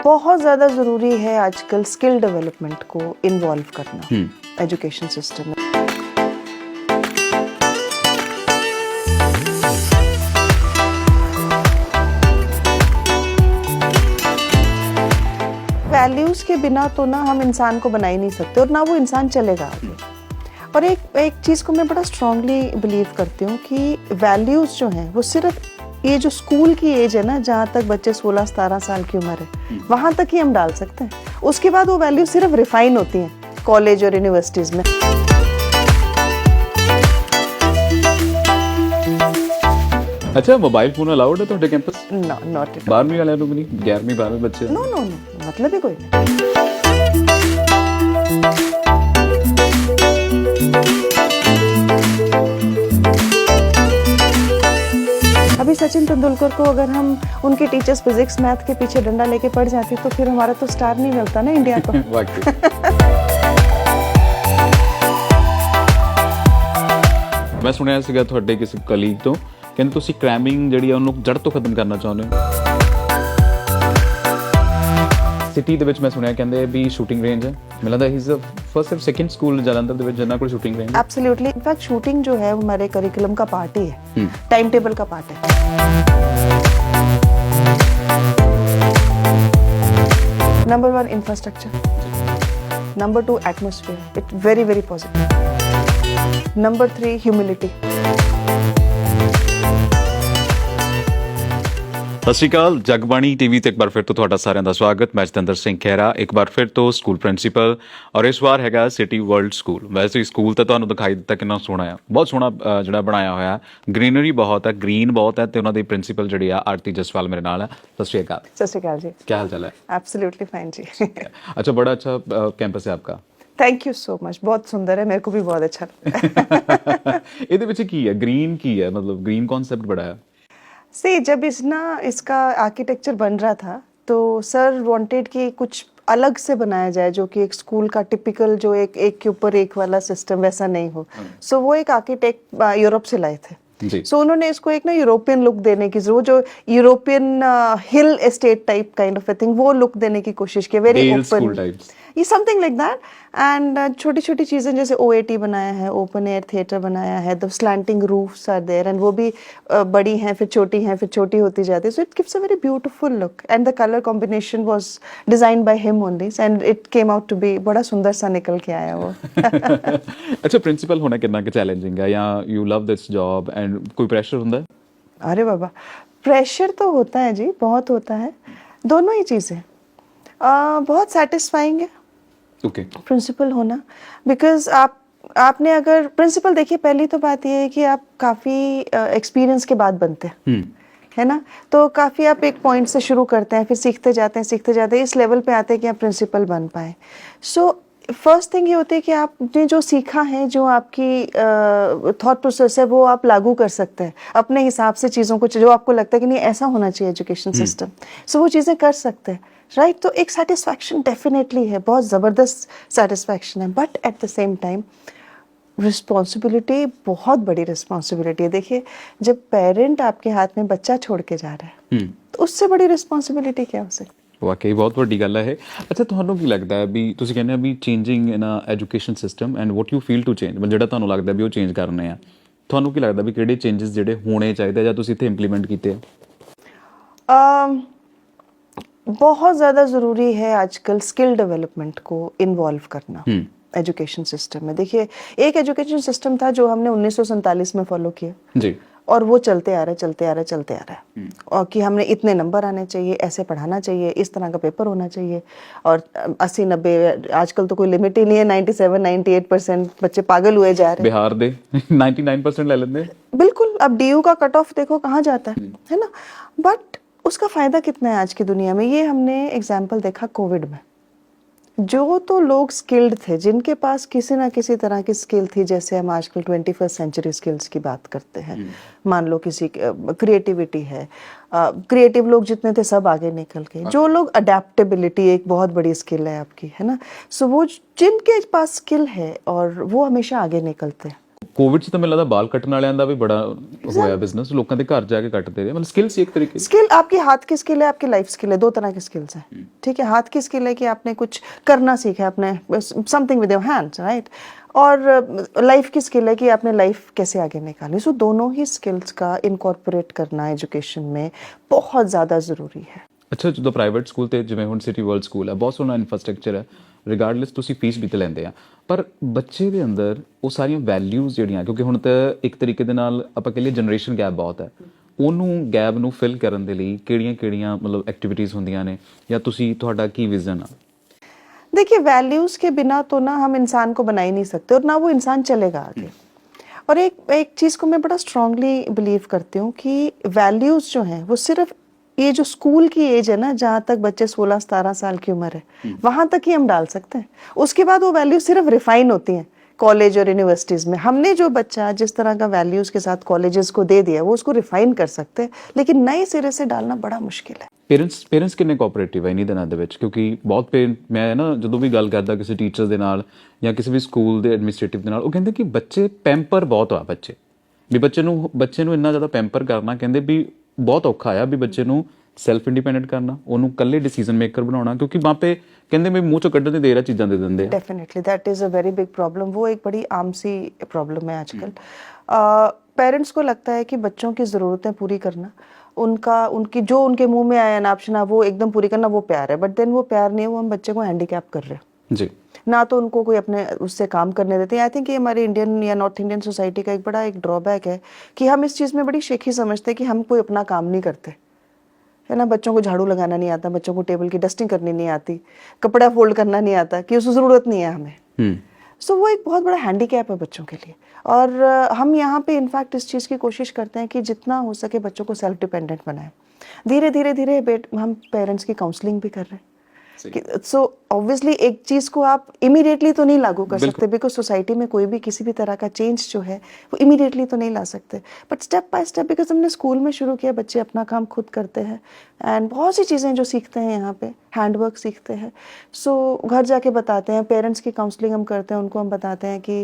बहुत ज़्यादा ज़रूरी है आजकल स्किल डेवलपमेंट को इन्वॉल्व करना एजुकेशन सिस्टम में। वैल्यूज़ के बिना तो ना हम इंसान को बना ही नहीं सकते और ना वो इंसान चलेगा आगे। और एक चीज़ को मैं बड़ा स्ट्रांगली बिलीव करती हूँ कि वैल्यूज़ जो हैं वो सिर्फ ये जो स्कूल की एज है ना, जहाँ तक बच्चे 16-17 साल की उम्र है वहाँ तक ही हम डाल सकते हैं। उसके बाद वो वैल्यूज सिर्फ रिफाइन होती हैं कॉलेज और यूनिवर्सिटीज़ में। अच्छा, मोबाइल फोन अलाउड है ਤੁਹਾਡੇ कैंपस? No not it. 12वीं वाले लोग नहीं, 11वीं 12वीं बच्चे? नो नो नो, मतलब ही कोई नहीं। अभी सचिन तेंदुलकर को अगर हम उनके टीचर्स फिजिक्स मैथ के पीछे डंडा लेके पड़ जाते तो फिर हमारा तो स्टार नहीं मिलता ना इंडिया को। मैं सुनिया ਸੀਗਾ ਤੁਹਾਡੇ ਕਿਸੇ ਕਲੀਗ ਤੋਂ ਕਹਿੰਦੇ ਤੁਸੀਂ ਕ੍ਰੈਮਿੰਗ ਜਿਹੜੀ ਆ ਉਹਨੂੰ ਜੜ ਤੋਂ ਖਤਮ ਕਰਨਾ ਚਾਹੁੰਦੇ ਹੋ। ਸਿਟੀ ਦੇ ਵਿੱਚ ਮੈਂ ਸੁਣਿਆ ਕਹਿੰਦੇ ਵੀ ਸ਼ੂਟਿੰਗ ਰੇਂਜ ਹੈ, ਮੈਨੂੰ ਲੱਗਦਾ ਹੀ ਇਜ਼ ਦ फर्स्ट और सेकंड स्कूल जलंधर ਦੇ ਵਿੱਚ ਜਿਨ੍ਹਾਂ ਕੋਲ shooting range. Absolutely, in fact shooting जो है हमारे करिकुलम का पार्ट ही है, टाइम टेबल का पार्ट है। Number 1 infrastructure, number 2 atmosphere, it very very positive. Number 3 humility. ਸਤਿ ਸ਼੍ਰੀ ਅਕਾਲ, ਜਗਬਾਣੀ ਟੀਵੀ ਤੇ ਇੱਕ ਵਾਰ ਫਿਰ ਤੋਂ ਤੁਹਾਡਾ ਸਾਰਿਆਂ ਦਾ ਸਵਾਗਤ। ਮੈਂ ਜਤਿੰਦਰ ਸਿੰਘ ਖਹਿਰਾ, ਇੱਕ ਵਾਰ ਫਿਰ ਤੋਂ ਸਕੂਲ ਪ੍ਰਿੰਸੀਪਲ, ਔਰ ਇਸ ਵਾਰ ਹੈਗਾ ਸਿਟੀ ਵਰਲਡ ਸਕੂਲ। ਵੈਸੇ ਸਕੂਲ ਤਾਂ ਤੁਹਾਨੂੰ ਦਿਖਾਈ ਦਿੱਤਾ ਕਿੰਨਾ ਸੋਹਣਾ ਆ, ਬਹੁਤ ਸੋਹਣਾ ਜਿਹੜਾ ਬਣਾਇਆ ਹੋਇਆ, ਗ੍ਰੀਨਰੀ ਬਹੁਤ ਹੈ, ਗ੍ਰੀਨ ਬਹੁਤ ਹੈ, ਤੇ ਉਹਨਾਂ ਦੀ ਪ੍ਰਿੰਸੀਪਲ ਜਿਹੜੀ ਆ ਆਰਤੀ ਜਸਵਾਲ ਮੇਰੇ ਨਾਲ ਹੈ। ਸਤਿ ਸ਼੍ਰੀ ਅਕਾਲ। सत श्री अकाल जी। क्या हाल चाल है? एब्सोल्युटली फाइन जी। अच्छा, बड़ा अच्छा कैंपस है आपका। थैंक यू सो मच, बहुत सुंदर है, मेरे को भी बहुत अच्छा लगा। ਇਹਦੇ ਵਿੱਚ ਕੀ ਹੈ, ਗ੍ਰੀਨ ਕੀ ਹੈ, मतलब ग्रीन कॉन्सेप्ट बड़ा है। से जब इसका आर्किटेक्चर बन रहा था तो सर वांटेड कि कुछ अलग से बनाया जाए, जो कि एक स्कूल का टिपिकल जो एक के ऊपर एक वाला सिस्टम वैसा नहीं हो। सो वो एक आर्किटेक्ट यूरोप से लाए थे। सो उन्होंने इसको एक ना यूरोपियन लुक देने की, जो European hill estate type kind of a thing, वो लुक देने की कोशिश की, वेरी ओपन, ये समथिंग लाइक दैट। एंड छोटी छोटी चीज़ें जैसे OAT बनाया है, ओपन एयर थिएटर बनाया है, the slanting roofs are there, and वो भी बड़ी हैं फिर छोटी हैं फिर छोटी होती जाती है। So it gives a very beautiful look, and the colour combination was design by him only, and it came out to be बड़ा सुंदर सा निकल के आया वो। अच्छा, प्रिंसिपल होना कितना के चैलेंजिंग है, या you love this job and कोई प्रेशर होता है? अरे बाबा, प्रेशर तो होता है जी, बहुत होता है, दोनों ही चीज़ें। बहुत सेटिस्फाइंग है ओके प्रिंसिपल होना, बिकॉज आपने अगर प्रिंसिपल, देखिए पहली तो बात ये है कि आप काफ़ी एक्सपीरियंस के बाद बनते हैं, है ना, तो काफ़ी आप एक पॉइंट से शुरू करते हैं, फिर सीखते जाते हैं, इस लेवल पे आते हैं कि आप प्रिंसिपल बन पाए। सो फर्स्ट थिंग ये होती है कि आपने जो सीखा है, जो आपकी थॉट प्रोसेस है, वो आप लागू कर सकते हैं अपने हिसाब से चीज़ों को, जो आपको लगता है कि नहीं ऐसा होना चाहिए एजुकेशन सिस्टम, सो वो चीज़ें कर सकते हैं, राइट। तो एक सेटिस्फैक्शन डेफिनेटली है, बहुत ज़बरदस्त सेटिस्फैक्शन है, but at the same time responsibility, बहुत बड़ी रिस्पॉन्सिबिलिटी है। देखिए, जब पेरेंट आपके हाथ में बच्चा छोड़ के जा रहा है तो उससे बड़ी रिस्पॉन्सिबिलिटी क्या हो सकती है? वाकई बहुत ਵੱਡੀ ਗੱਲ ਹੈ। ਅੱਛਾ, ਤੁਹਾਨੂੰ ਕੀ ਲੱਗਦਾ ਹੈ ਵੀ ਤੁਸੀਂ ਕਹਿੰਦੇ ਆ ਵੀ changing in a education system and what you feel to change, ਜਿਹੜਾ ਤੁਹਾਨੂੰ ਲੱਗਦਾ ਵੀ ਉਹ ਚੇਂਜ ਕਰਨੇ ਆ, ਤੁਹਾਨੂੰ ਕੀ ਲੱਗਦਾ ਵੀ ਕਿਹੜੇ ਚੇਂਜਸ ਜਿਹੜੇ ਹੋਣੇ ਚਾਹੀਦੇ ਜਾਂ ਤੁਸੀਂ ਇੱਥੇ ਇੰਪਲੀਮੈਂਟ ਕੀਤੇ ਆ? बहुत ज़्यादा ज़रूरी है आजकल स्किल डेवलपमेंट को इन्वॉल्व करना एजुकेशन सिस्टम में। देखिए, एक एजुकेशन सिस्टम था जो हमने 1947 में फॉलो किया जी, और वो चलते आ रहा है, और कि हमने इतने नंबर आने चाहिए, ऐसे पढ़ाना चाहिए, इस तरह का पेपर होना चाहिए, और 80-90, आजकल तो कोई लिमिट ही नहीं है, 97-98% बच्चे पागल हुए जा रहे हैं। बिहार दे 99% ले लेते हैं। बिल्कुल, अब DU का कट ऑफ देखो कहाँ जाता है ना, बट उसका फ़ायदा कितना है आज की दुनिया में? ये हमने एग्जाम्पल देखा कोविड में, जो तो लोग स्किल्ड थे, जिनके पास किसी ना किसी तरह की स्किल थी, जैसे हम आजकल 21st सेंचुरी स्किल्स की बात करते हैं, मान लो किसी क्रिएटिविटी है, क्रिएटिव लोग जितने थे सब आगे निकल गए। जो लोग अडेप्टेबिलिटी एक बहुत बड़ी स्किल है आपकी, है ना, सो वो जिनके पास स्किल है और वो हमेशा आगे निकलते हैं। ਕੋਵਿਡ 'ਚ ਤਾਂ ਮੈਨੂੰ ਲੱਗਦਾ ਬਾਲ ਕੱਟਣ ਵਾਲਿਆਂ ਦਾ ਵੀ ਬੜਾ ਹੋਇਆ ਬਿਜ਼ਨਸ, ਲੋਕਾਂ ਦੇ ਘਰ ਜਾ ਕੇ ਕੱਟਦੇ ਰਹੇ, मतलब स्किल सी एक तरीके से। स्किल आपकी हाथ की स्किल है, आपकी लाइफ स्किल है, दो तरह की स्किल्स हैं, ठीक है। हाथ की स्किल है कि आपने कुछ करना सीखा, आपने something with your hands, right. और लाइफ की स्किल है कि आपने लाइफ कैसे आगे निकाली। सो दोनों ही स्किल्स का इनकॉर्पोरेट करना एजुकेशन में बहुत ज़्यादा ज़रूरी है। ਅੱਛਾ, ਜਦੋਂ ਪ੍ਰਾਈਵੇਟ ਸਕੂਲ ਤੇ ਜਿਵੇਂ ਹੁਣ ਸਿਟੀ ਵਰਲਡ ਸਕੂਲ ਹੈ, ਬਹੁਤ ਸੋਹਣਾ ਇਨਫਰਾਸਟ੍ਰਕਚਰ ਹੈ, ਰਿਗਾਰਡਲੈਸ ਤੁਸੀਂ ਫੀਸ ਵੀ ਤੇ ਲੈਂਦੇ ਆ, ਪਰ ਬੱਚੇ ਦੇ ਅੰਦਰ ਉਹ ਸਾਰੀਆਂ ਵੈਲਿਊਜ਼ ਜਿਹੜੀਆਂ, ਕਿਉਂਕਿ ਹੁਣ ਤਾਂ ਇੱਕ ਤਰੀਕੇ ਦੇ ਨਾਲ ਆਪਾਂ ਕਹ ਲਈਏ ਜਨਰੇਸ਼ਨ ਗੈਪ ਬਹੁਤ ਹੈ, ਉਹਨੂੰ ਗੈਪ ਨੂੰ ਫਿਲ ਕਰਨ ਦੇ ਲਈ ਕਿਹੜੀਆਂ ਮਤਲਬ ਐਕਟੀਵਿਟੀਜ਼ ਹੁੰਦੀਆਂ ਨੇ, ਜਾਂ ਤੁਸੀਂ ਤੁਹਾਡਾ ਕੀ ਵਿਜ਼ਨ ਆ? देखिए, वैल्यूज़ के बिना तो ना हम इंसान को बना ही नहीं सकते, और ना वो इंसान चलेगा आगे। और एक चीज़ को मैं बड़ा स्ट्रांगली बिलीव करती हूँ कि वैल्यूज़ जो हैं वो सिर्फ ये जो स्कूल की एज है ना, जहाँ तक बच्चे 16-17 साल की उम्र है, वहाँ तक ही हम डाल सकते हैं। उसके बाद वो वैल्यूज सिर्फ रिफाइन होती हैं कॉलेज और यूनिवर्सिटीज़ में। हमने जो बच्चा जिस तरह का वैल्यूज़ के साथ कॉलेजेस को दे दिया, वो उसको रिफाइन कर सकते हैं, लेकिन नए सिरे से डालना बड़ा मुश्किल है। ਪੇਰੈਂਟਸ ਕਿੰਨੇ ਕੋਆਪਰੇਟਿਵ ਹੈ ਇਹਨਾਂ ਦਿਨਾਂ ਦੇ ਵਿੱਚ? ਕਿਉਂਕਿ ਬਹੁਤ ਮੈਂ ਨਾ ਜਦੋਂ ਵੀ ਗੱਲ ਕਰਦਾ ਕਿਸੇ ਟੀਚਰ ਦੇ ਨਾਲ ਜਾਂ ਕਿਸੇ ਵੀ ਸਕੂਲ ਦੇ ਐਡਮਿਨਿਸਟ੍ਰੇਟਿਵ ਦੇ ਨਾਲ, ਉਹ ਕਹਿੰਦੇ ਕਿ ਬੱਚੇ ਪੈਂਪਰ ਬਹੁਤ ਆ, ਵੀ ਬੱਚੇ ਨੂੰ ਇੰਨਾ ਜ਼ਿਆਦਾ ਪੈਂਪਰ ਕਰਨਾ, ਕਹਿੰਦੇ ਵੀ ਬਹੁਤ ਔਖਾ ਆ ਵੀ ਬੱਚੇ ਨੂੰ ਸੈਲਫ ਇੰਡੀਪੈਂਡੈਂਟ ਕਰਨਾ, ਉਹਨੂੰ ਇਕੱਲੇ ਡਿਸੀਜਨ ਮੇਕਰ ਬਣਾਉਣਾ, ਕਿਉਂਕਿ ਮਾਪੇ ਕਹਿੰਦੇ ਵੀ ਮੂੰਹ ਚੋਂ ਕੱਢਣ ਦੀ ਦੇਰ ਆ ਚੀਜ਼ਾਂ ਦੇ ਦਿੰਦੇ ਆ। Definitely that is a very big problem. वो एक बड़ी आम सी प्रॉब्लम है आजकल। पेरेंट्स को लगता है कि बच्चों की ज़रूरतें पूरी करना, उनकी जो उनके मुंह में आया नापशना वो एकदम पूरी करना, वो प्यार है। बट देन वो प्यार नहीं है, वो हम बच्चे को हैंडीकैप कर रहे हैं जी। ना, तो उनको कोई अपने उससे काम करने देते हैं। आई थिंक ये हमारे इंडियन या नॉर्थ इंडियन सोसाइटी का एक बड़ा ड्रॉबैक है कि हम इस चीज़ में बड़ी शेखी समझते हैं कि हम कोई अपना काम नहीं करते, है ना। बच्चों को झाड़ू लगाना नहीं आता, बच्चों को टेबल की डस्टिंग करनी नहीं आती, कपड़ा फोल्ड करना नहीं आता, कि उसकी ज़रूरत नहीं है हमें। सो वो एक बहुत बड़ा हैंडीकैप है बच्चों के लिए। और हम यहाँ पे इनफैक्ट इस चीज़ की कोशिश करते हैं कि जितना हो सके बच्चों को सेल्फ डिपेंडेंट बनाएं। धीरे धीरे हम पेरेंट्स की काउंसलिंग भी कर रहे हैं। सो ऑब्वियसली एक चीज़ को आप इमीडिएटली तो नहीं लागू कर सकते, बिकॉज सोसाइटी में कोई भी किसी भी तरह का चेंज जो है वो इमीडिएटली तो नहीं ला सकते, but step by step, because हमने स्कूल में शुरू किया, बच्चे अपना काम खुद करते हैं एंड बहुत सी चीज़ें जो सीखते हैं यहाँ पे, हैंडवर्क सीखते हैं। सो घर जाके बताते हैं, पेरेंट्स की काउंसलिंग हम करते हैं, उनको हम बताते हैं कि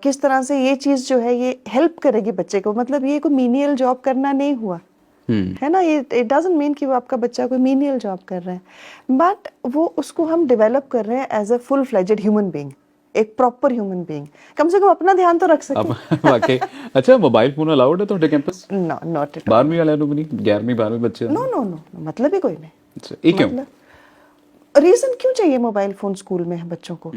किस तरह से ये चीज़ जो है ये हेल्प करेगी बच्चे को। मतलब ये कोई मीनियल जॉब करना नहीं हुआ, है ना, ये इट डजंट मीन कि वो आपका बच्चा कोई मीनियल जॉब कर रहे हैं, बट वो उसको हम डेवलप कर रहे हैं as a full fledged human being, एक प्रॉपर ह्यूमन बीइंग। कम से कम अपना ध्यान तो रख सके। वाकई। अच्छा, मोबाइल फोन अलाउड है ਤੁਹਾਡੇ ਕੈਂਪਸ? No, not at. 12वीं ਵਾਲਿਆਂ ਨੂੰ ਵੀ नहीं? 11वीं 12वीं बच्चे? नो नो नो, मतलब ही कोई नहीं। अच्छा, ये क्यों? रीजन क्यों चाहिए मोबाइल फोन स्कूल में बच्चों को?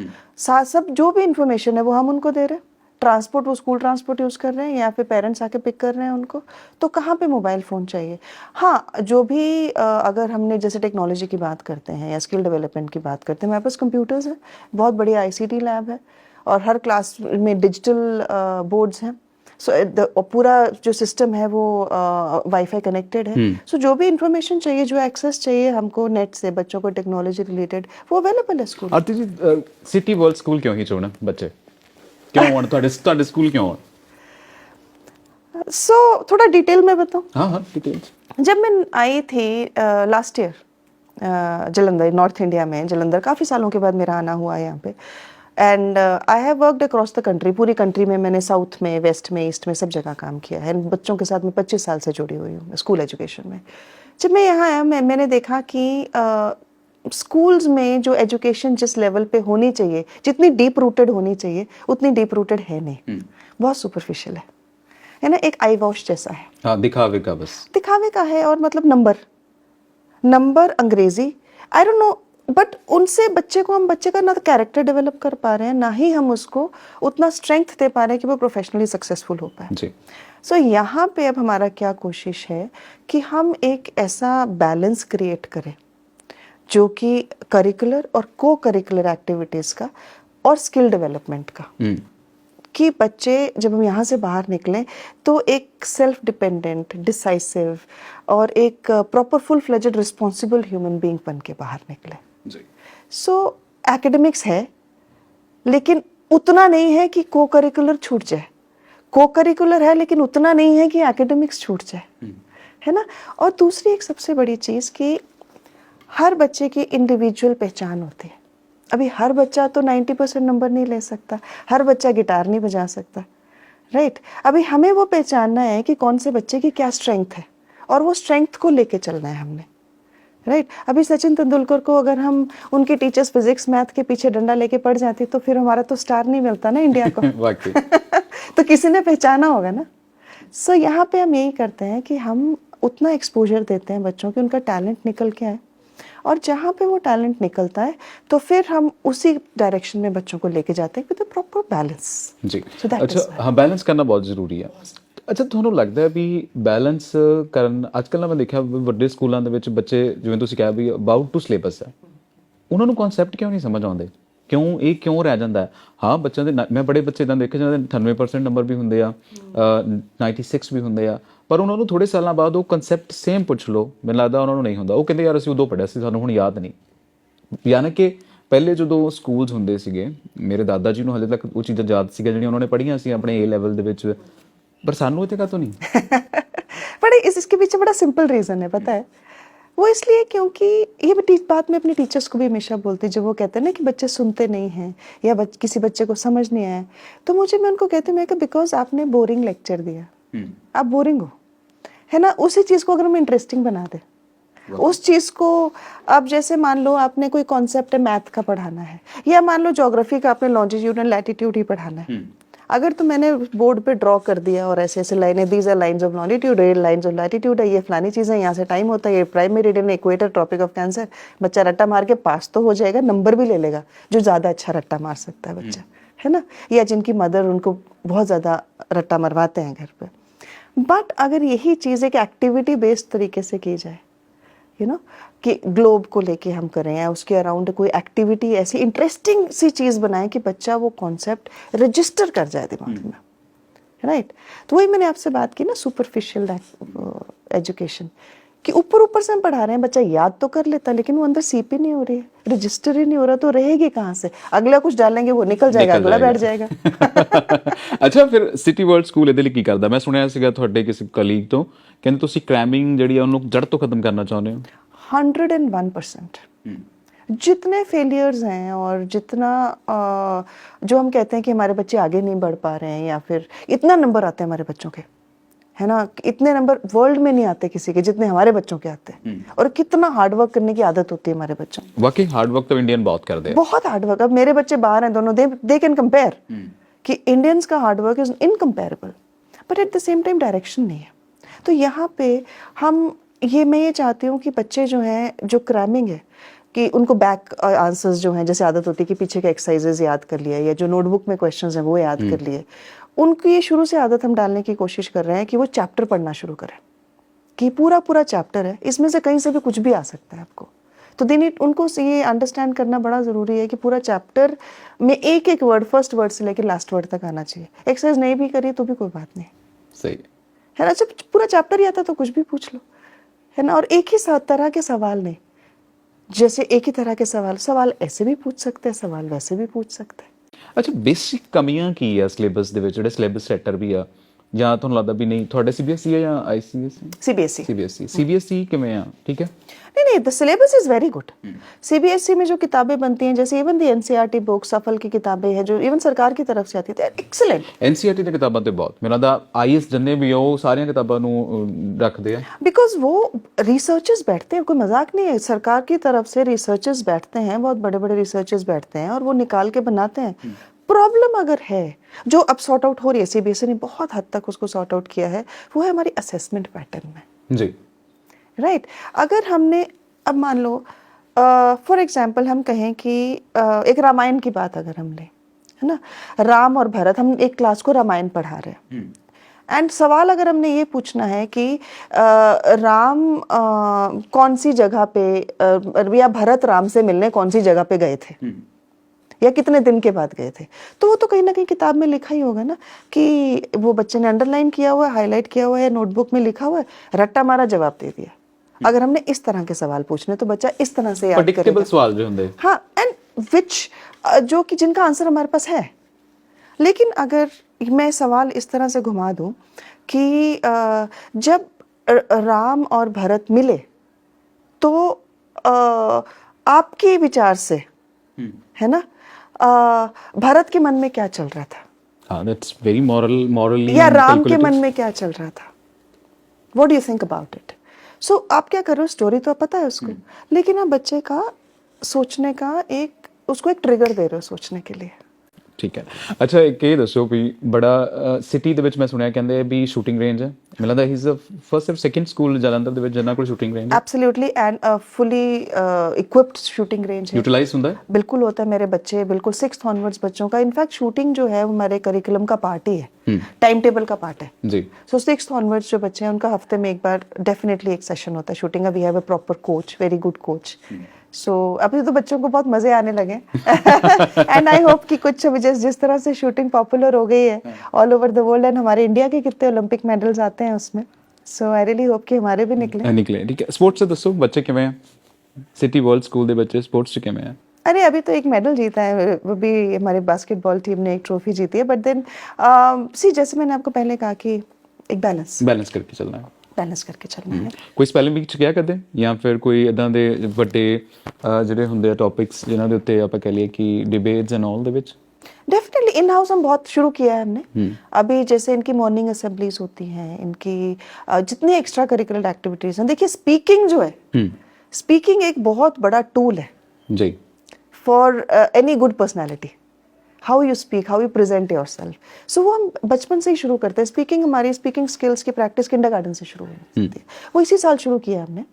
सब जो भी इंफॉर्मेशन है वो हम उनको दे रहे हैं। ट्रांसपोर्ट, वो स्कूल ट्रांसपोर्ट यूज़ कर रहे हैं या फिर पेरेंट्स आके पिक कर रहे हैं उनको, तो कहाँ पे मोबाइल फ़ोन चाहिए? हाँ, जो भी अगर हमने जैसे टेक्नोलॉजी की बात करते हैं या स्किल डेवलपमेंट की बात करते हैं, हमारे पास कंप्यूटर्स हैं, बहुत बड़ी ICT लैब है और हर क्लास में डिजिटल बोर्ड्स हैं। सो पूरा जो सिस्टम है वो वाईफाई कनेक्टेड है। सो जो भी इंफॉर्मेशन चाहिए, जो एक्सेस चाहिए हमको नेट से बच्चों को टेक्नोलॉजी रिलेटेड, वो अवेलेबल है स्कूल। आरती जी, सिटी वर्ल्ड स्कूल क्यों ही चुना बच्चे? क्यों आना ਤੁਹਾਡੇ स्कूल क्यों आना? सो थोड़ा डिटेल में बताऊं? हाँ, डिटेल। जब मैं आई थी last year Jalandhar, north India में जलंधर, काफ़ी सालों के बाद मेरा आना हुआ यहाँ पे, and I have worked across the country. पूरी कंट्री में मैंने साउथ में, वेस्ट में, ईस्ट में सब जगह काम किया है। बच्चों के साथ मैं 25 साल से जुड़ी हुई हूँ स्कूल एजुकेशन में। जब मैं यहाँ आया, मैंने देखा कि स्कूल्स में जो एजुकेशन जिस लेवल पे होनी चाहिए, जितनी डीप रूटेड होनी चाहिए, उतनी डीप रूटेड है नहीं, बहुत सुपरफिशियल है ना, एक आई वॉश जैसा है। हाँ, दिखावे का, बस दिखावे का है। और मतलब नंबर अंग्रेजी, आई डोंट नो, बट उनसे बच्चे का ना तो कैरेक्टर डेवलप कर पा रहे हैं, ना ही हम उसको उतना स्ट्रेंथ दे पा रहे हैं कि वो प्रोफेशनली सक्सेसफुल हो पाए। जी। सो यहाँ पे अब हमारा क्या कोशिश है कि हम एक ऐसा बैलेंस क्रिएट करें जो कि करिकुलर और को करिकुलर एक्टिविटीज़ का और स्किल डेवलपमेंट का, कि बच्चे जब हम यहाँ से बाहर निकलें तो एक सेल्फ डिपेंडेंट, डिसाइसिव और एक proper full fledged responsible human being बन के बाहर निकले। सो एकेडमिक्स है, लेकिन उतना नहीं है कि को करिकुलर छूट जाए। को करिकुलर है, लेकिन उतना नहीं है कि एकेडमिक्स छूट जाए, है ना। और दूसरी एक सबसे बड़ी चीज़ कि हर बच्चे की इंडिविजुअल पहचान होती है। अभी हर बच्चा तो 90% नंबर नहीं ले सकता, हर बच्चा गिटार नहीं बजा सकता, राइट अभी हमें वो पहचानना है कि कौन से बच्चे की क्या स्ट्रेंथ है और वो स्ट्रेंथ को लेके चलना है हमने, राइट अभी सचिन तेंदुलकर को अगर हम उनके टीचर्स फिजिक्स मैथ के पीछे डंडा लेके पड़ जाते तो फिर हमारा तो स्टार नहीं मिलता ना इंडिया को वाकई तो किसी ने पहचाना होगा ना। सो यहाँ पे हम यही करते हैं कि हम उतना एक्सपोजर देते हैं बच्चों की उनका टैलेंट निकल के आए और जहाँ पे वो टैलेंट निकलता है तो फिर हम उसी डायरेक्शन में बच्चों को लेके जाते हैं विद प्रॉपर बैलेंस। ਜੀ So that is ਅੱਛਾ ਹਾਂ ਬੈਲੈਂਸ ਕਰਨਾ ਬਹੁਤ ਜ਼ਰੂਰੀ ਆ। ਅੱਛਾ ਤੁਹਾਨੂੰ ਲੱਗਦਾ ਹੈ ਵੀ ਬੈਲੈਂਸ ਕਰਨ ਅੱਜ ਕੱਲ੍ਹ ਨਾ ਮੈਂ ਦੇਖਿਆ ਵੀ ਵੱਡੇ ਸਕੂਲਾਂ ਦੇ ਵਿੱਚ ਬੱਚੇ ਜਿਵੇਂ ਤੁਸੀਂ ਕਿਹਾ ਵੀ ਅਬਾਊਟ ਟੂ ਸਿਲੇਬਸ ਹੈ ਉਹਨਾਂ ਨੂੰ ਕਨਸੈਪਟ ਕਿਉਂ ਨਹੀਂ ਸਮਝ ਆਉਂਦੇ ਕਿਉਂ ਇਹ ਕਿਉਂ ਰਹਿ ਜਾਂਦਾ ਹੈ। ਹਾਂ ਬੱਚਿਆਂ ਦੇ ਮੈਂ ਬੜੇ ਬੱਚੇ ਇਦਾਂ ਦੇਖੇ ਜਿਹਨਾਂ ਦੇ 98% ਨੰਬਰ ਵੀ ਹੁੰਦੇ ਆ 96 ਵੀ ਹੁੰਦੇ ਆ ਪਰ ਉਹਨਾਂ ਨੂੰ ਥੋੜੇ ਸਾਲਾਂ ਬਾਅਦ ਉਹ ਕਨਸੈਪਟ ਸੇਮ ਪੁੱਛ ਲਓ ਮੈਨੂੰ ਲੱਗਦਾ ਉਹਨਾਂ ਨੂੰ ਨਹੀਂ ਹੁੰਦਾ। ਉਹ ਕਹਿੰਦੇ ਯਾਰ ਅਸੀਂ ਉਦੋਂ ਪੜ੍ਹਿਆ ਸੀ ਸਾਨੂੰ ਹੁਣ ਯਾਦ ਨਹੀਂ। ਯਾਨੀ ਕਿ ਪਹਿਲੇ ਜਦੋਂ ਸਕੂਲਸ ਹੁੰਦੇ ਸੀਗੇ ਮੇਰੇ ਦਾਦਾ ਜੀ ਨੂੰ ਹਲੇ ਤੱਕ ਉਹ ਚੀਜ਼ਾਂ ਯਾਦ ਸੀਗੀਆਂ ਜਿਹੜੀਆਂ ਉਹਨਾਂ ਨੇ ਪੜ੍ਹੀਆਂ ਸੀ ਆਪਣੇ A ਲੈਵਲ ਦੇ ਵਿੱਚ ਪਰ ਸਾਨੂੰ ਇੱਥੇ ਕਾਹਤੋਂ ਨਹੀਂ। बड़े इसके पीछे बड़ा सिंपल रीज़न है पता है वो इसलिए क्योंकि ये बात मैं अपने टीचर्स को भी हमेशा बोलती जब वो कहते हैं ना कि बच्चे सुनते नहीं हैं या किसी बच्चे को समझ नहीं आया तो मैं उनको कहती हूँ मैं कि बिकॉज आपने बोरिंग लेक्चर दिया आप बोरिंग हो है ना। उसी चीज़ को अगर हम इंटरेस्टिंग बना दें उस चीज़ को अब जैसे मान लो आपने कोई कॉन्सेप्ट है मैथ का पढ़ाना है या मान लो ज्योग्राफी का आपने लॉन्जिट्यूड एंड लैटिट्यूड ही पढ़ाना है अगर तो मैंने बोर्ड पे ड्रॉ कर दिया और ऐसे ऐसे लाइनें these are lines of longitude ये लाइंस ऑफ लैटिट्यूड है ये फलानी चीज़ें यहाँ से टाइम होता है ये prime meridian equator tropic of cancer बच्चा रट्टा मार के पास तो हो जाएगा नंबर भी ले लेगा जो ज़्यादा अच्छा रट्टा मार सकता है बच्चा है ना या जिनकी मदर उनको बहुत ज़्यादा रट्टा मरवाते हैं घर पे। बट अगर यही चीज़ एक एक्टिविटी बेस्ड तरीके से की जाए यू नो कि ग्लोब को लेके हम करें या उसके अराउंड कोई एक्टिविटी ऐसी इंटरेस्टिंग सी चीज़ बनाएं कि बच्चा वो कॉन्सेप्ट रजिस्टर कर जाए दिमाग में, राइट। तो वही मैंने आपसे बात की ना सुपरफिशियल एजुकेशन कि ऊपर ऊपर से हम पढ़ा रहे हैं बच्चा याद तो कर लेता लेकिन वो अंदर सीप ही नहीं हो रही है रजिस्टर ही नहीं हो रहा तो रहेगी कहाँ से अगला कुछ डालेंगे वो निकल जाएगा अगला बैठ जाएगा। ਅੱਛਾ ਫਿਰ ਸਿਟੀ ਵਰਲਡ ਸਕੂਲ ਇਹਦੇ ਲਈ ਕੀ ਕਰਦਾ ਮੈਂ ਸੁਣਿਆ ਸੀਗਾ ਤੁਹਾਡੇ ਕਿਸੇ ਕਲੀਗ ਤੋਂ ਕਹਿੰਦੇ ਤੁਸੀਂ ਕ੍ਰੈਮਿੰਗ ਜਿਹੜੀ ਆ ਉਹਨੂੰ ਜੜ ਤੋਂ ਖਤਮ ਕਰਨਾ ਚਾਹੁੰਦੇ ਹੋ। 101% जितने फेलियर्स हैं और जितना जो हम कहते हैं कि हमारे बच्चे आगे नहीं बढ़ पा रहे हैं या फिर इतना नंबर आते हैं हमारे बच्चों के है ना इतने नंबर वर्ल्ड में नहीं आते किसी के जितने हमारे बच्चों के आते हैं और कितना हार्डवर्क करने की आदत होती है हमारे बच्चों में। वाकई हार्डवर्क तो इंडियन बहुत करते हैं बहुत हार्डवर्क। अब मेरे बच्चे बाहर हैं दोनों दे कैन कंपेयर कि इंडियंस का hard work is incomparable but at the same time direction नहीं है। तो यहाँ पे मैं ये चाहती हूँ कि बच्चे जो हैं जो क्रैमिंग है कि उनको बैक आंसर्स जो हैं जैसे आदत होती है कि पीछे के एक्सरसाइजेज याद कर लिया या जो नोटबुक में क्वेश्चंस हैं वो याद कर लिए उनको ये शुरू से आदत हम डालने की कोशिश कर रहे हैं कि वो चैप्टर पढ़ना शुरू करें कि पूरा पूरा चैप्टर है इसमें से कहीं से भी कुछ भी आ सकता है आपको। तो उनको ये अंडरस्टैंड करना बड़ा ज़रूरी है कि पूरा चैप्टर में एक एक वर्ड फर्स्ट वर्ड से लेकर लास्ट वर्ड तक आना चाहिए। एक्सरसाइज नहीं भी करी तो भी कोई बात नहीं सही है ना जब पूरा चैप्टर ही आता तो कुछ भी पूछ लो है ना। और एक ही तरह के सवाल नहीं जैसे एक ही तरह के सवाल ऐसे भी पूछ सकते हैं सवाल वैसे भी पूछ सकते हैं। ਅੱਛਾ ਬੇਸਿਕ ਕਮੀਆਂ ਕੀ ਆ ਸਿਲੇਬਸ ਦੇ ਵਿੱਚ ਜਿਹੜੇ ਸਿਲੇਬਸ ਸੈਟਰ ਵੀ ਆ ਜਾਂ ਤੁਹਾਨੂੰ ਲੱਗਦਾ ਵੀ ਨਹੀਂ ਤੁਹਾਡੇ CBSE ਹੈ ਜਾਂ ICSE CBSE ਕਿਵੇਂ ਆ ठीक है नहीं the syllabus is very good. CBSE में जो किताबें बनती हैं जैसे इवन दी NCERT बुक सफल की किताबें हैं जो इवन सरकार की तरफ से आती है एक्सीलेंट। NCERT ਦੀਆਂ ਕਿਤਾਬਾਂ ਤੇ ਬਹੁਤ ਮੈਨੂੰ ਲੱਗਦਾ IAS ਜਿੰਨੇ ਵੀ ਆ ਉਹ ਸਾਰੀਆਂ ਕਿਤਾਬਾਂ ਨੂੰ ਰੱਖਦੇ ਆ बिकॉज वो रिसर्चर्स बैठते हैं कोई मजाक नहीं है सरकार की तरफ से रिसर्चर्स बैठते हैं बहुत बड़े बड़े रिसर्चर्स बैठते हैं और वो निकाल के बनाते हैं। प्रॉब्लम अगर है जो अब सॉर्ट आउट हो रही है CBSE ने बहुत हद तक उसको सॉर्ट आउट किया है वो है हमारी असेसमेंट पैटर्न में जी राइट। अगर हमने अब मान लो फॉर एग्जाम्पल हम कहें कि एक रामायण की बात अगर हम लें है ना राम और भरत हम एक क्लास को रामायण पढ़ा रहे हैं एंड सवाल अगर हमने ये पूछना है कि राम कौन सी जगह पे या भरत राम से मिलने कौन सी जगह पे गए थे या कितने दिन के बाद गए थे तो वो तो कहीं ना कहीं किताब में लिखा ही होगा ना कि वो बच्चे ने अंडरलाइन किया हुआ है हाईलाइट किया हुआ है नोटबुक में लिखा हुआ है रट्टा मारा जवाब दे दिया। अगर हमने इस तरह के सवाल पूछने तो बच्चा इस तरह से याद करेगा। प्रेडिक्टेबल सवाल जो होंगे हाँ एंड विच जो कि जिनका आंसर हमारे पास है। लेकिन अगर मैं सवाल इस तरह से घुमा दूं कि जब राम और भरत मिले तो आपके विचार से है ना भरत के मन में क्या चल रहा था हाँ, दैट्स वेरी मॉरली या राम के मन में क्या चल रहा था, what do you think about it. So आप क्या कर रहे हो, स्टोरी तो पता है उसको, लेकिन आप बच्चे का सोचने का एक, उसको एक ट्रिगर दे रहे हो सोचने के लिए। ਠੀਕ ਹੈ। ਅੱਛਾ, ਇੱਕ ਇਹ ਦੱਸੋ ਵੀ ਬੜਾ ਸਿਟੀ ਦੇ ਵਿੱਚ ਮੈਂ ਸੁਣਿਆ ਕਹਿੰਦੇ ਵੀ ਸ਼ੂਟਿੰਗ ਰੇਂਜ ਹੈ, ਮੈਨੂੰ ਲੱਗਦਾ ਹੀ ਇਜ਼ ਦ ਫਰਸਟ ਔਰ ਸੈਕੰਡ ਸਕੂਲ ਜਲੰਧਰ ਦੇ ਵਿੱਚ ਜਿਨ੍ਹਾਂ ਕੋਲ ਸ਼ੂਟਿੰਗ ਰੇਂਜ ਹੈ। Absolutely, and fully equipped shooting range है। यूटिलाइज ਹੁੰਦਾ ਹੈ? बिल्कुल होता है, मेरे बच्चे बिल्कुल 6th ऑनवर्ड्स बच्चों का, इनफैक्ट शूटिंग जो है वो हमारे करिकुलम का पार्ट ही है, टाइम टेबल का पार्ट है जी। सो 6th ऑनवर्ड्स जो बच्चे हैं उनका हफ्ते में एक बार डेफिनेटली एक सेशन होता है शूटिंग का। We have a proper coach, very good coach. So अभी तो बच्चों को बहुत मजे आने लगे एंड आई होप कि कुछ अभी जिस तरह से शूटिंग पॉपुलर हो गई है all over the world, and हमारे इंडिया के कितने ओलंपिक मेडल्स आते हैं उसमें, सो आई रियली होप कि हमारे भी निकले। ਨਿਕਲੇ, ਠੀਕ ਹੈ। ਸਪੋਰਟਸ से ਦੱਸੋ, ਬੱਚੇ ਕਿਵੇਂ ਆ? ਸਿਟੀ ਵਰਲਡ ਸਕੂਲ ਦੇ ਬੱਚੇ ਸਪੋਰਟਸ 'ਚ ਕਿਵੇਂ ਆ? अरे अभी तो एक मेडल जीता है, वो भी हमारे बास्केटबॉल टीम ने एक ट्रॉफी जीती है, बट देन सी जैसे मैंने आपको पहले कहा कि एक बैलेंस करके ਚੱਲਣਾ ਹੈ। बैलेंस करके चलना है। ਕੋਈ ਸਪੈਲਿੰਗ ਵੀ ਕਿਹਾ ਕਰਦੇ, ਜਾਂ ਫਿਰ ਕੋਈ ਇਦਾਂ ਦੇ ਵੱਡੇ ਜਿਹੜੇ ਹੁੰਦੇ ਆ ਟੌਪਿਕਸ ਜਿਨ੍ਹਾਂ ਦੇ ਉੱਤੇ ਆਪਾਂ ਕਹਿ ਲਈਏ ਕਿ डिबेट्स एंड ऑल ਦੇ ਵਿੱਚ? डेफिनेटली इन हाउस हम बहुत शुरू किया है हमने। अभी जैसे इनकी मॉर्निंग असेंबलीज होती हैं, इनकी जितनी एक्स्ट्रा करिकुलर एक्टिविटीज हैं, देखिए स्पीकिंग जो है, स्पीकिंग एक बहुत बड़ा टूल है जी for any good personality. How you speak, how you present yourself, so वो हम बचपन से ही शुरू करते हैं। स्पीकिंग, हमारी स्पीकिंग स्किल्स की प्रैक्टिस किंडरगार्टन से शुरू होती है, वो इसी साल शुरू किया हमने।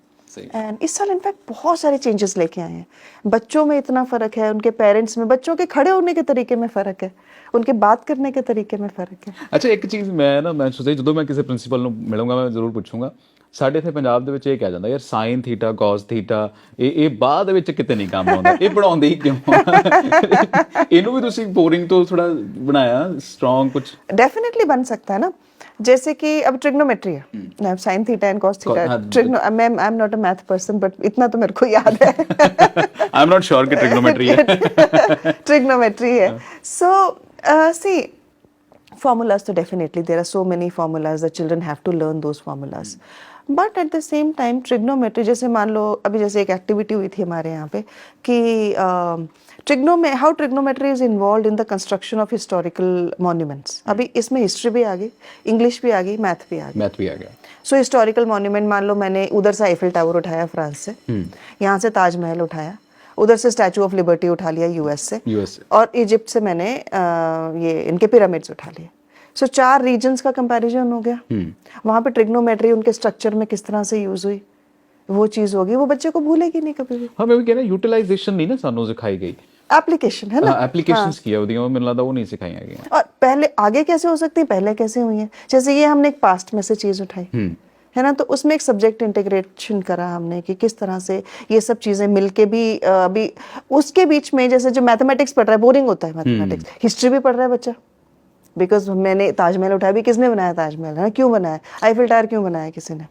एंड इस साल इनफैक्ट बहुत सारे चेंजेस लेके आए हैं। बच्चों में इतना फ़र्क है, उनके पेरेंट्स में, बच्चों के खड़े होने के तरीके में फ़र्क है, उनके बात करने के तरीके में फ़र्क है। ਅੱਛਾ, ਇੱਕ ਚੀਜ਼ ਮੈਂ ਸੋਚਿਆ ਜਦੋਂ ਮੈਂ ਕਿਸੇ ਪ੍ਰਿੰਸੀਪਲ ਨੂੰ ਮਿਲੂੰਗਾ ਮੈਂ ਜ਼ਰੂਰ ਪੁੱਛੂੰਗਾ। ਸਾਡੇ ਇੱਥੇ ਪੰਜਾਬ ਦੇ ਵਿੱਚ ਇਹ ਕਿਹਾ ਜਾਂਦਾ ਯਾਰ ਸਾਈਨ ਥੀਟਾ ਕਾਸ ਥੀਟਾ ਇਹ ਬਾਅਦ ਵਿੱਚ ਕਿਤੇ ਨਹੀਂ ਕੰਮ ਆਉਂਦਾ, ਇਹ ਪੜਾਉਂਦੇ ਹੀ ਕਿਉਂ? ਇਹਨੂੰ ਵੀ ਤੁਸੀਂ बोरिंग तो थोड़ा बनाया स्ट्रॉन्ग कुछ? डेफिनेटली बन सकता है ना, जैसे कि अब ट्रिग्नोमेट्री है, sine theta and cos theta, I am not a math person but इतना तो मेरे को याद है। आई एम नॉट श्योर कि ट्रिग्नोमेट्री है। ट्रिग्नोमेट्री है। सो सी formulas, so definitely there are so many formulas that children have to learn those formulas, but at the same time trigonometry, जैसे मान लो अभी जैसे एक एक्टिविटी हुई थी हमारे यहाँ पे कि how trigonometry is involved in the construction of historical monuments। अभी इसमें हिस्ट्री भी आ गई, इंग्लिश भी आ गई, मैथ भी आ गया। सो हिस्टोरिकल मॉन्यूमेंट, मान लो मैंने उधर से आईफिल टावर उठाया फ्रांस से, यहाँ से ताजमहल उठाया, उधर से स्टैचू ऑफ लिबर्टी उठा लिया यूएस से, और इजिप्ट से मैंने ये इनके पिरामिड्स उठा लिए। सो 4 रीजन्स का कंपैरिजन हो गया। वहाँ पे ट्रिग्नोमेट्री उनके स्ट्रक्चर में किस तरह से यूज हुई, वो चीज होगी, वो बच्चे को भूलेगी नहीं कभी भी। हाँ, मैं भी कह रहा यूटिलाइजेशन नहीं ना सानू सिखाई गई, एप्लीकेशन है ना, एप्लीकेशंस किया होती हैं, मुझे लगता वो नहीं सिखाई गई। और पहले आगे कैसे हो सकती है, पहले कैसे हुई है, जैसे ये हमने एक पास्ट में से चीज उठाई है ना, तो उसमें एक सब्जेक्ट इंटीग्रेशन करा हमने कि किस तरह से ये सब चीजें मिलके भी अभी उसके बीच में, जैसे जो मैथमेटिक्स पढ़ रहा है बोरिंग होता है मैथमेटिक्स, हिस्ट्री भी पढ़ रहा है बच्चा, बिकॉज मैंने ताजमहल उठाया भी, किसने बनाया ताजमहल, है क्यों बनाया, आईफिल टावर क्यों बनाया किसी ने,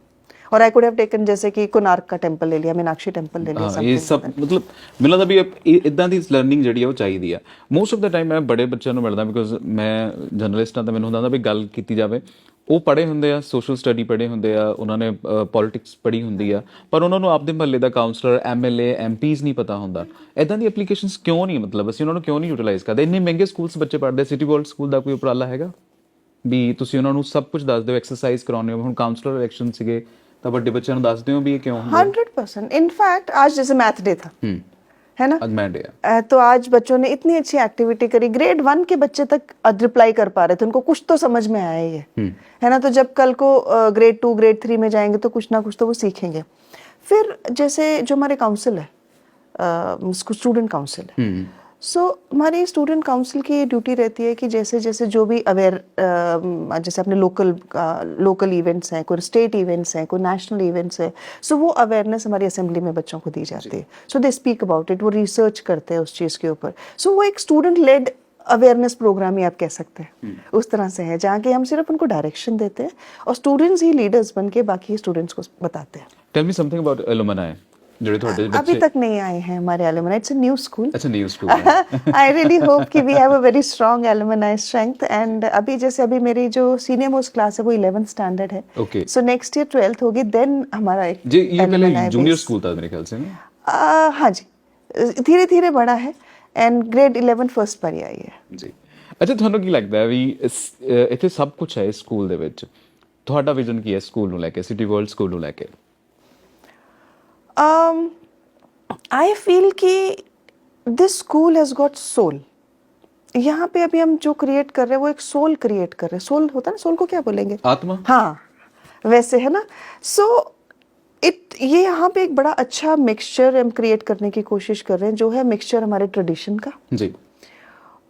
और आई कुड हैव टेकन जैसे कि कोणार्क का टेंपल ले लिया, मीनाक्षी टेंपल ले लिया, ਇਹ ਸਭ ਮਤਲਬ ਮੈਨੂੰ ਲੱਗਦਾ ਵੀ ਇਦਾਂ ਦੀ ਲਰਨਿੰਗ ਜਿਹੜੀ ਆ ਉਹ ਚਾਹੀਦੀ ਆ। ਮੋਸਟ ਆਫ ਦਾ ਟਾਈਮ ਮੈਂ ਬੜੇ ਬੱਚਿਆਂ ਨੂੰ ਮਿਲਦਾ, ਬਿਕੋਜ਼ ਮੈਂ ਜਰਨਲਿਸਟ ਹਾਂ ਤਾਂ ਮੈਨੂੰ ਹੁੰਦਾ ਵੀ ਗੱਲ ਕੀਤੀ ਜਾਵੇ। ਉਹ ਪੜ੍ਹੇ ਹੁੰਦੇ ਆ, ਸੋਸ਼ਲ ਸਟੱਡੀ ਪੜ੍ਹੇ ਹੁੰਦੇ ਆ, ਉਹਨਾਂ ਨੇ ਪੋਲਿਟਿਕਸ ਪੜ੍ਹੀ ਹੁੰਦੀ ਆ, ਪਰ ਉਹਨਾਂ ਨੂੰ ਆਪਦੇ ਮਹੱਲੇ ਦਾ ਕਾਉਂਸਲਰ, ਐਮਐਲਏ, ਐਮਪੀਜ਼ ਨਹੀਂ ਪਤਾ ਹੁੰਦਾ। ਇਦਾਂ ਦੀ ਐਪਲੀਕੇਸ਼ਨਸ ਕਿਉਂ ਨਹੀਂ, ਮਤਲਬ ਅਸੀਂ ਉਹਨਾਂ ਨੂੰ ਕਿਉਂ ਨਹੀਂ ਯੂਟਿਲਾਈਜ਼ ਕਰਦੇ? ਇੰਨੇ ਮਹਿੰਗੇ ਸਕੂਲਸ ਬੱਚੇ ਪੜ੍ਹਦੇ, ਸਿਟੀ ਵਰਲਡ ਸਕੂਲ ਦਾ ਕੋਈ ਉਪਰਾਲਾ ਹੈਗਾ ਵੀ ਤੁਸੀਂ ਉਹਨਾਂ ਨੂੰ ਸਭ ਕੁਝ ਦੱਸ ਦਿਓ, ਐਕਸਰਸਾਈਜ਼ ਕਰਾਉਂਦੇ ਹੋ? ਹੁਣ ਕਾਉਂਸਲਰ ਇਲੈਕਸ਼ਨ ਸੀਗੇ ਤਾਂ ਵੱਡੇ ਬੱਚਿਆਂ ਨੂੰ ਦੱਸਦੇ ਹੋ भी ये क्यों? 100%। इनफैक्ट आज जैसे मैथ डे था, है ना, आज मैथ डे है, तो आज बच्चों ने इतनी अच्छी एक्टिविटी करी, ग्रेड 1 के बच्चे तक रिप्लाई कर पा रहे थे, उनको कुछ तो समझ में आया ही है ना, तो जब कल को ग्रेड 2 ग्रेड 3 में जाएंगे तो कुछ ना कुछ तो वो सीखेंगे। फिर जैसे जो हमारे काउंसिल है, स्टूडेंट काउंसिल है, सो हमारी स्टूडेंट काउंसिल की ड्यूटी रहती है कि जैसे जैसे जो भी अवेयर, जैसे अपने लोकल इवेंट्स हैं, कोई स्टेट इवेंट्स हैं, कोई नेशनल इवेंट्स हैं, सो वो अवेयरनेस हमारी असेंबली में बच्चों को दी जाती है। सो दे स्पीक अबाउट इट, वो रिसर्च करते हैं उस चीज़ के ऊपर। सो वो एक स्टूडेंट लेड अवेयरनेस प्रोग्राम ही आप कह सकते हैं, उस तरह से है जहाँ के हम सिर्फ उनको डायरेक्शन देते हैं और स्टूडेंट्स ही लीडर्स बन के बाकी स्टूडेंट्स को बताते हैं। Tell me something about alumni ਜਿਹੜੇ ਤੁਹਾਡੇ ਬੱਚੇ अभी तक नहीं आए हैं हमारे alumni, it's a new school. अच्छा, न्यू स्कूल है। आई रियली होप कि we have a very strong alumni strength, and अभी जैसे अभी मेरी जो सीनियर मोस्ट क्लास है वो 11th स्टैंडर्ड है, okay, so next year 12th होगी, देन हमारा एक जी ये पहले जूनियर स्कूल था मेरे ख्याल से ना? हाँ जी, धीरे धीरे बड़ा है, एंड ग्रेड 11 फर्स्ट पर ही आई है जी। ਅੱਛਾ, ਤੁਹਾਨੂੰ ਕੀ ਲੱਗਦਾ ਹੈ ਵੀ ਇੱਥੇ ਸਭ ਕੁਝ ਹੈ ਇਸ ਸਕੂਲ ਦੇ ਵਿੱਚ, ਤੁਹਾਡਾ ਵਿਜ਼ਨ ਕੀ ਹੈ ਸਕੂਲ ਨੂੰ ਲੈ ਕੇ, ਸਿਟੀ ਵਰਲਡ ਸਕੂਲ ਨੂੰ ਲੈ ਕੇ? आई फील कि this school has got soul. यहाँ पे अभी हम जो क्रिएट कर रहे हैं वो एक सोल क्रिएट कर रहे हैं। सोल होता है ना, सोल को क्या बोलेंगे? आत्मा। हाँ, वैसे है ना। सो ये यहाँ पे एक बड़ा अच्छा मिक्सचर हम क्रिएट करने की कोशिश कर रहे हैं, जो है मिक्सचर हमारे ट्रेडिशन का जी।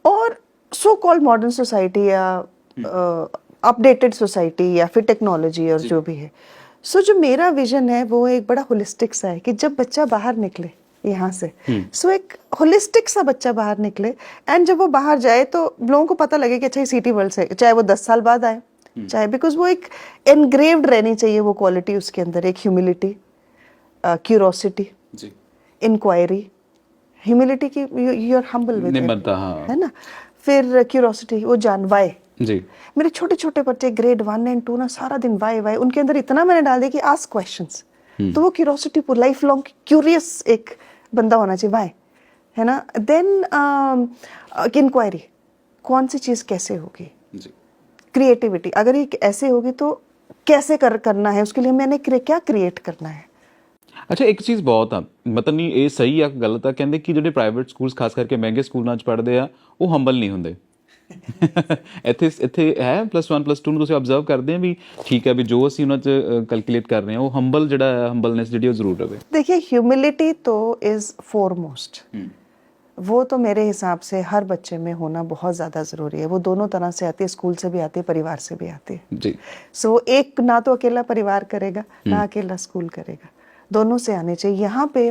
और सो कॉल्ड मॉडर्न सोसाइटी या अपडेटेड सोसाइटी या फिर टेक्नोलॉजी और जो भी है। सो जो मेरा विजन है वो एक बड़ा होलिस्टिक सा है कि जब बच्चा बाहर निकले यहाँ से, सो एक होलिस्टिक सा बच्चा बाहर निकले, एंड जब वो बाहर जाए तो लोगों को पता लगे कि अच्छा ये सिटी वर्ल्ड से, चाहे वो 10 साल बाद आए, चाहे, बिकॉज वो एक एनग्रेव्ड रहनी चाहिए वो क्वालिटी उसके अंदर, एक ह्यूमिलिटी, क्यूरोसिटी, इंक्वायरी, ह्यूमिलिटी की यू आर हम्बल विद, निम्रता, हाँ, है ना। फिर क्यूरोसिटी, वो जान वाई जी। मेरे छोटे छोटे बच्चे ग्रेड 1 एंड 2 ना सारा दिन वाई वाई उनके अंदर इतना मैंने डाल दिया कि आस्क क्वेश्चंस। तो वो क्यूरोसिटी पर लाइफ लॉन्ग क्यूरियस एक बंदा होना चाहिए, वाई, है ना। देन इंक्वायरी, कौन सी चीज़ कैसे होगी, क्रिएटिविटी, अगर ये ऐसे होगी तो कैसे करना है, उसके लिए मैंने क्या क्रिएट करना है। ਅੱਛਾ, ਇੱਕ ਚੀਜ਼ ਬਹੁਤ ਆ, ਮਤਲਬ ਨਹੀਂ ਇਹ ਸਹੀ ਆ ਗਲਤ ਆ, ਕਹਿੰਦੇ ਕਿ ਜਿਹੜੇ ਪ੍ਰਾਈਵੇਟ ਸਕੂਲਸ ਖਾਸ ਕਰਕੇ ਮਹਿੰਗੇ ਸਕੂਲਾਂ 'ਚ ਪੜ੍ਹਦੇ ਆ ਉਹ ਹੰਬਲ ਨਹੀਂ ਹੁੰਦੇ। ਇੱਥੇ ਹੈ +1 +2 ਨੂੰ ਤੁਸੀਂ ਆਬਜ਼ਰਵ ਕਰਦੇ ਆ ਵੀ ਠੀਕ ਹੈ ਵੀ ਜੋ ਅਸੀਂ ਉਹਨਾਂ 'ਚ ਕੈਲਕੂਲੇਟ ਕਰ ਰਹੇ ਹਾਂ ਉਹ ਹੰਬਲ ਜਿਹੜਾ ਹੈ, ਹੰਬਲਨੈਸ ਜਿਹੜੀ ਉਹ ਜ਼ਰੂਰ ਰਵੇ। देखिए ह्यूमिलिटी तो इज़ फोरमोस्ट, वो तो मेरे हिसाब से हर बच्चे में होना बहुत ज़्यादा ज़रूरी है। वो दोनों तरह से आती है, स्कूल से भी आती है, परिवार से भी आती है जी। सो एक ना तो अकेला परिवार करेगा ना अकेला स्कूल करेगा, दोनों से आने चाहिए। यहाँ पे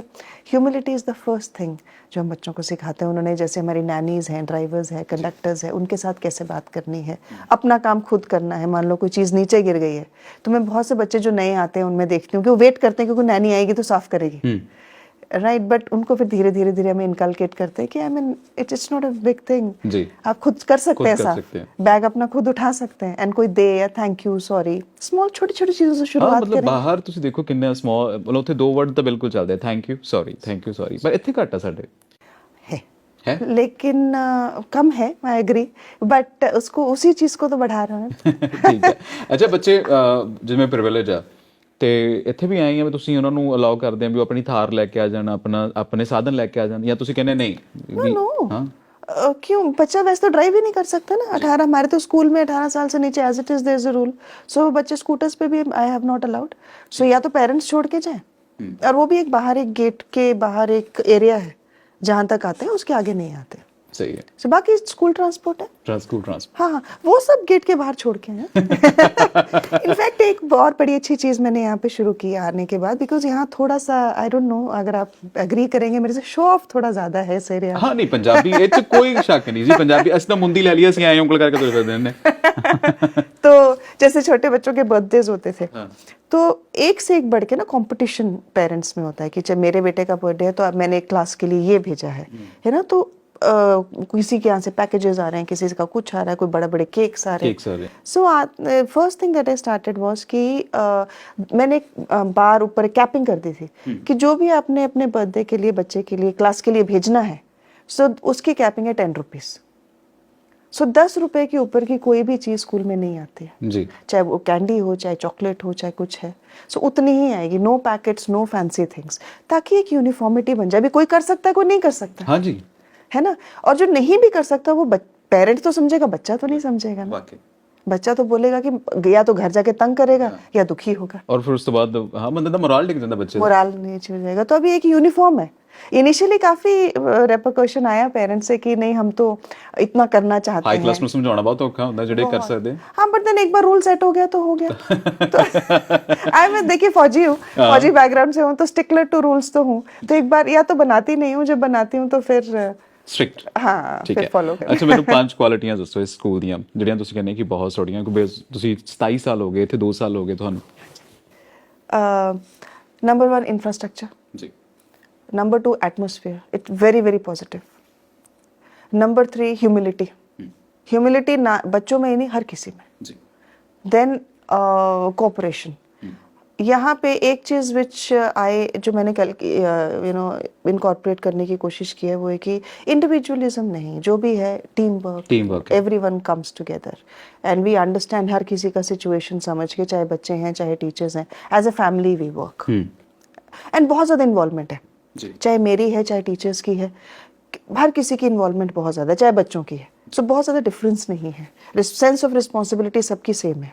humility is the first thing जो हम बच्चों को सिखाते हैं। उन्होंने जैसे हमारी नैनीज़ हैं, ड्राइवर्स हैं, कंडक्टर्स हैं, उनके साथ कैसे बात करनी है, अपना काम खुद करना है। मान लो कोई चीज़ नीचे गिर गई है तो मैं बहुत से बच्चे जो नए आते हैं उनमें देखती हूँ कि वो वेट करते हैं क्योंकि नैनी आएगी तो साफ़ करेगी, राइट। बट उनको फिर धीरे धीरे धीरे हमें इनकलकेट करते हैं कि I mean it's not a big thing, जी, आप खुद कर सकते हैं, कर साफ सकते हैं। बैग अपना खुद उठा सकते हैं, एंड कोई दे या थैंक यू, सॉरी, स्मॉल छोटी छोटी चीज़ों से ਹਾਂ, शुरुआत ਮਤਲਬ करें। ਬਾਹਰ ਤੁਸੀਂ ਦੇਖੋ ਕਿੰਨੇ ਸਮਾਲ, ਮਤਲਬ ਉੱਥੇ 2 ਵਰਡ ਤਾਂ ਬਿਲਕੁਲ ਚੱਲਦੇ ਆ, thank you sorry, thank you sorry, ਪਰ ਇੱਥੇ ਘੱਟ ਆ ਸਾਡੇ। है लेकिन कम है, मैं एग्री, बट उसको उसी चीज़ को तो बढ़ा रहा है। ਠੀਕ ਹੈ। ਅੱਛਾ, ਬੱਚੇ ਜਿਵੇਂ ਪ੍ਰਿਵਿਲੇਜ ਆ ਤੇ ਇੱਥੇ ਵੀ ਆਏ ਆ ਵੀ ਤੁਸੀਂ ਉਹਨਾਂ ਨੂੰ ਅਲਾਉ ਕਰਦੇ ਆ ਵੀ ਉਹ ਆਪਣੀ ਥਾਰ ਲੈ ਕੇ ਆ ਜਾਣ, ਆਪਣੇ ਸਾਧਨ ਲੈ ਕੇ ਆ ਜਾਣ, ਜਾਂ ਤੁਸੀਂ ਕਹਿੰਦੇ ਨਹੀਂ ਵੀ ਹਾਂ क्यों, बच्चा वैसे तो ड्राइव ही नहीं कर सकता ना। 18 हमारे तो स्कूल में 18 साल से नीचे age it is there is a rule, so बच्चे स्कूटर्स पे भी I have not allowed. So या तो पेरेंट्स छोड़ के जाएं, और वो भी एक बाहर, एक गेट के बाहर एक एरिया है जहाँ तक आते हैं, उसके आगे नहीं आते। सही है। सो बाकी स्कूल ट्रांसपोर्ट है, स्कूल ट्रांसपोर्ट, हाँ, वो सब गेट के बाहर छोड़ के हैं। इनफैक्ट एक बहुत बड़ी अच्छी चीज़ मैंने यहाँ पे शुरू की आने के बाद, बिकॉज यहाँ थोड़ा सा आई डोंट नो अगर आप एग्री करेंगे मेरे से, शो ऑफ थोड़ा ज़्यादा है इस एरिया। हाँ नहीं, पंजाबी ਇਹ 'ਚ ਕੋਈ ਸ਼ੱਕ ਨਹੀਂ ਜੀ, ਪੰਜਾਬੀ ਅਸੀਂ ਤਾਂ ਮੁੰਦੀ ਲੈ ਲਈ, ਅਸੀਂ ਐਂ ਉਂਗਲ ਕਰਕੇ ਤੁਰ ਫਿਰਦੇ ਨੇ। तो जैसे छोटे बच्चों के बर्थडेज होते थे, तो एक से एक बढ़ के ना कंपटीशन पेरेंट्स में होता है कि जब मेरे बेटे का बर्थडे है तो अब मैंने एक क्लास के लिए ये भेजा है ना। तो किसी के यहाँ से पैकेजेस आ रहे हैं, किसी का कुछ आ रहा है, कोई बड़े बड़े केक्स आ रहे हैं। So first thing that I started was कि मैंने बार ऊपर कैपिंग कर दी थी कि जो भी आपने अपने बर्थडे के लिए, बच्चे के लिए, क्लास के लिए भेजना है, सो उसकी कैपिंग है 10 रुपीज़। सो 10 रुपए के ऊपर की कोई भी चीज़ स्कूल में नहीं आती है जी, चाहे वो कैंडी हो, चाहे चॉकलेट हो, चाहे कुछ है, सो उतनी ही आएगी। No packets, no fancy things, ताकि एक यूनिफॉर्मिटी बन जाए। अभी कोई कर सकता है, कोई नहीं कर सकता, हाँ जी, है ना। और जो नहीं भी कर सकता वो पेरेंट तो समझेगा, बच्चा तो नहीं समझेगा ना। बच्चा तो बोलेगा कि या तो घर जाके तंग करेगा या दुखी होगा, और फिर उसके बाद हाँ बंदे दा मोरल डिग जाता, बच्चे मोरल नहीं छिड़ जाएगा। तो अभी एक यूनिफॉर्म है। इनिशियली काफी रेपरकशन आया पेरेंट्स से कि नहीं हम तो इतना करना चाहते हैं। हाई क्लास में समझाना बहुत औखा होता है, ਜਿਹੜੇ कर सकते। हाँ, बट देन एक बार रूल सेट हो गया तो हो गया। तो आई मैं देखिए फौजी हूँ, फौजी बैकग्राउंड से हूँ, तो स्टिकलर टू रूल्स तो हूँ। तो एक बार या तो बनाती नहीं हूँ, जब बनाती हूँ तो फिर स्ट्रिक्ट, हाँ ठीक फिर है। फॉलो कर। अच्छा, ਮੈਨੂੰ 5 ਕੁਆਲਿਟੀਆਂ ਦੱਸੋ ਇਸ ਸਕੂਲ ਦੀਆਂ ਜਿਹੜੀਆਂ ਤੁਸੀਂ ਕਹਿੰਦੇ ਕਿ ਬਹੁਤ ਸੋਹਣੀਆਂ, ਕਿ ਤੁਸੀਂ 27 ਸਾਲ ਹੋ ਗਏ ਇੱਥੇ, 2 ਸਾਲ ਹੋ ਗਏ ਤੁਹਾਨੂੰ। नंबर 1 इंफ्रास्ट्रक्चर जी, number 2 atmosphere, it very very positive. Number 3 humility, ना बच्चों में ही नहीं हर किसी में। जी, देन कोऑपरेशन, यहाँ पे एक चीज़ विच आई जो मैंने कल इनकॉर्पोरेट करने की कोशिश की है वो है कि इंडिविजुअलिज्म नहीं, जो भी है टीम Teamwork वर्क, है। Everyone comes together and we understand हर किसी का सिचुएशन समझ के, चाहे बच्चे हैं चाहे टीचर्स हैं, as a family we work and बहुत ज़्यादा इन्वॉल्वमेंट है, जी। चाहे मेरी है चाहे टीचर्स की है, हर किसी की इन्वॉल्वमेंट बहुत ज़्यादा है, चाहे बच्चों की है, सो बहुत ज़्यादा डिफरेंस नहीं है, सेंस ऑफ रिस्पॉन्सिबिलिटी सबकी सेम है,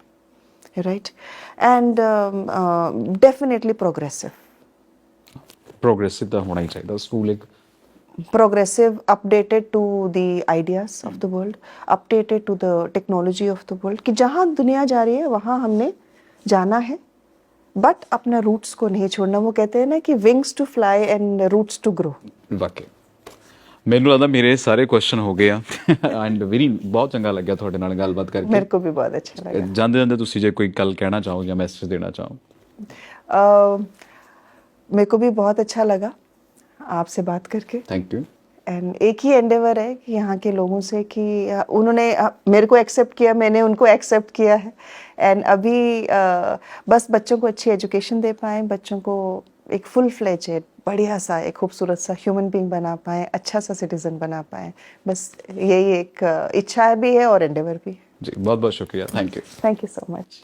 right? And definitely प्रोग्रेसिव ਤਾਂ ਹੋਣਾ ਹੀ ਚਾਹੀਦਾ ਸਕੂਲ ਇੱਕ progressive, updated to the ideas of the world, updated to the technology of the world, कि जहाँ दुनिया जा रही है वहाँ हमने जाना है, बट अपना रूट्स को नहीं छोड़ना। वो कहते हैं ना कि wings to fly and roots to grow. ਵਾਕਈ ਮੈਨੂੰ ਲੱਗਦਾ ਮੇਰੇ ਸਾਰੇ ਕੁਐਸਚਨ ਹੋ ਗਏ ਆ ਐਂਡ ਵੈਰੀ ਬਹੁਤ ਚੰਗਾ ਲੱਗਿਆ ਤੁਹਾਡੇ ਨਾਲ ਗੱਲਬਾਤ मेरे ਕਰਕੇ को भी बहुत अच्छा लगा। ਜਾਂਦੇ ਜਾਂਦੇ ਤੁਸੀਂ ਜੇ ਕੋਈ ਗੱਲ ਕਹਿਣਾ ਚਾਹੋ ਜਾਂ ਮੈਸੇਜ ਦੇਣਾ ਚਾਹੋ मेरे को भी बहुत अच्छा लगा आपसे बात करके। ਥੈਂਕ ਯੂ एंड एक ही एंडेवर है कि यहाँ के लोगों से कि उन्होंने मेरे को एक्सेप्ट किया, मैंने उनको एक्सेप्ट किया है, एंड अभी बस बच्चों को अच्छी एजुकेशन दे पाएँ, बच्चों को एक फुल फ्लेजेड बढ़िया सा एक खूबसूरत सा ह्यूमन बीइंग बना पाएँ, अच्छा सा सिटीजन बना पाएँ, बस यही एक इच्छा भी है और एंडेवर भी है। जी बहुत बहुत शुक्रिया thank you thank you so much.